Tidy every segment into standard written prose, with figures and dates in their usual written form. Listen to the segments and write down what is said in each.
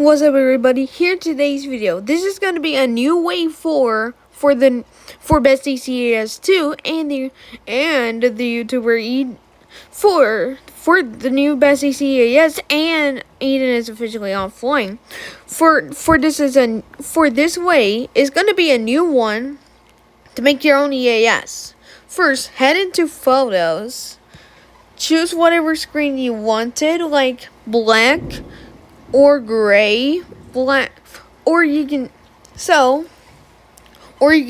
What's up, everybody? Here today's video. This is going to be a new way for Best EAS 2 and the YouTuber for the new Best EAS, and Eden is officially offline. For this way is going to be a new one to make your own EAS. First, head into Photos. Choose whatever screen you wanted, like black or gray, black, or you can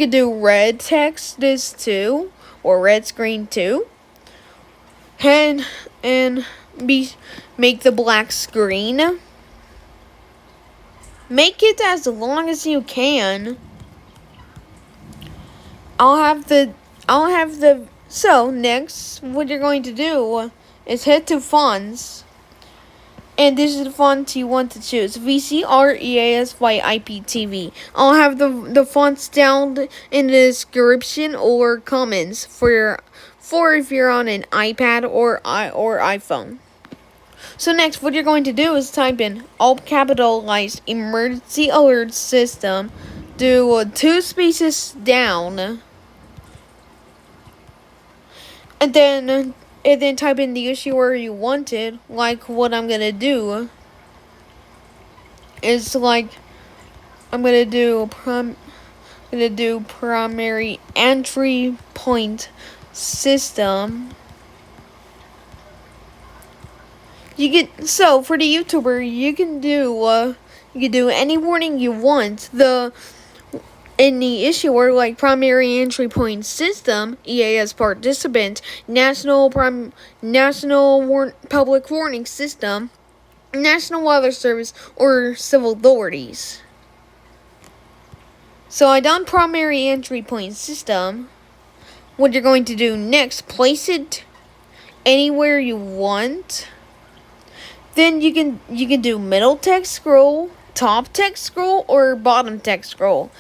do red text this too, or red screen too. And make the black screen. Make it as long as you can. So next, what you're going to do is head to fonts. And this is the font you want to choose. VCR EAS by IPTV. I'll have the fonts down in the description or comments for if you're on an iPad or iPhone. So next, what you're going to do is type in all capitalized emergency alert system. Do 2 spaces down. And then type in the issuer you wanted. Like what I'm gonna do is I'm gonna do primary entry point system. So for the YouTuber, you can do any warning you want. In the issuer, like primary entry point system, EAS participant, public warning system, National Weather Service, or civil authorities. So I done primary entry point system. What you're going to do next, place it anywhere you want. Then you can do middle text scroll, top text scroll, or bottom text scroll.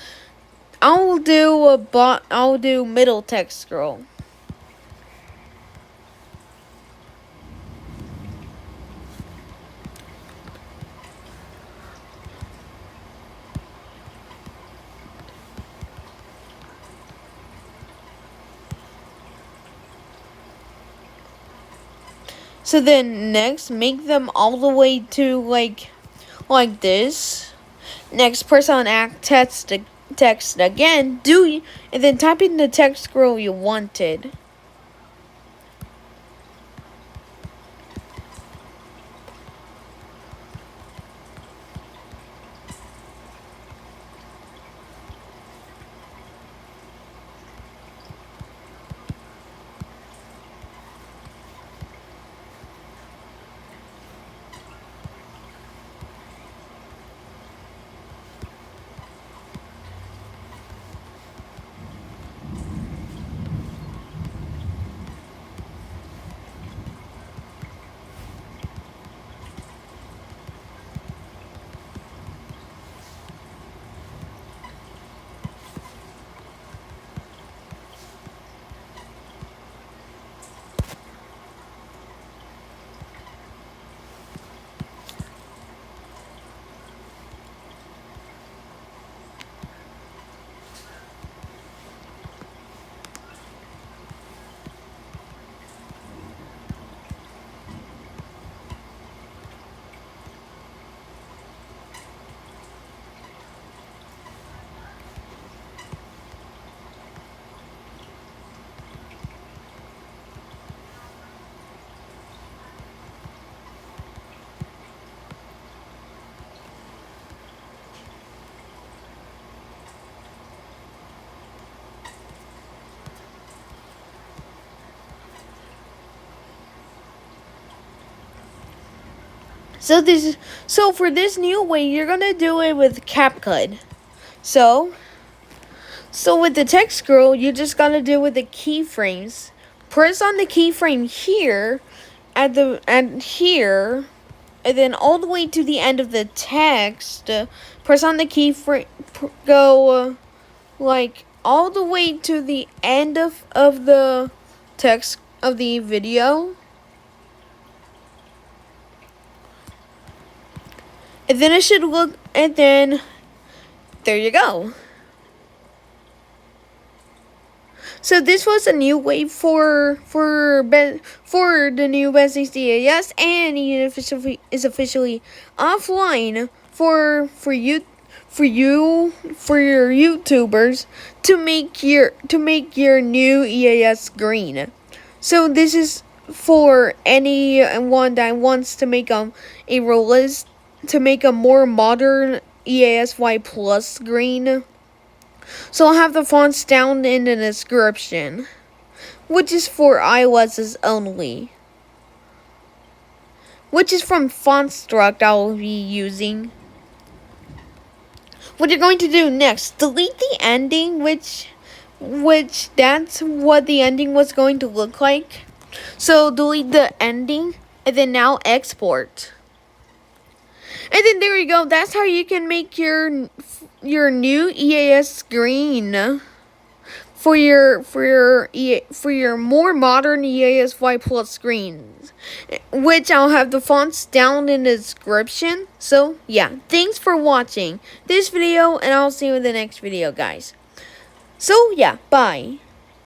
I'll do middle text scroll. So then next, make them all the way to like this. Next, press on Act text again, and then type in the text scroll you wanted. So for this new way, you're gonna do it with CapCut. So with the text scroll, you just gotta do with the keyframes. Press on the keyframe here, and here, and then all the way to the end of the text. Press on the keyframe. Go all the way to the end of the text of the video. And then it should look, and then there you go. So this was a new way for the new Best EAS, and it is officially offline for your YouTubers to make your new EAS Screen. So this is for anyone that wants to make a more modern EASY Plus screen. So I'll have the fonts down in the description, which is for iOS's only, which is from Fontstruct I'll be using. What you're going to do next, delete the ending, which that's what the ending was going to look like. So delete the ending, and then now export. And then there you go. That's how you can make your new EAS screen for your more modern EASY Plus screens, which I'll have the fonts down in the description. So yeah, thanks for watching this video, and I'll see you in the next video, guys. So yeah, bye.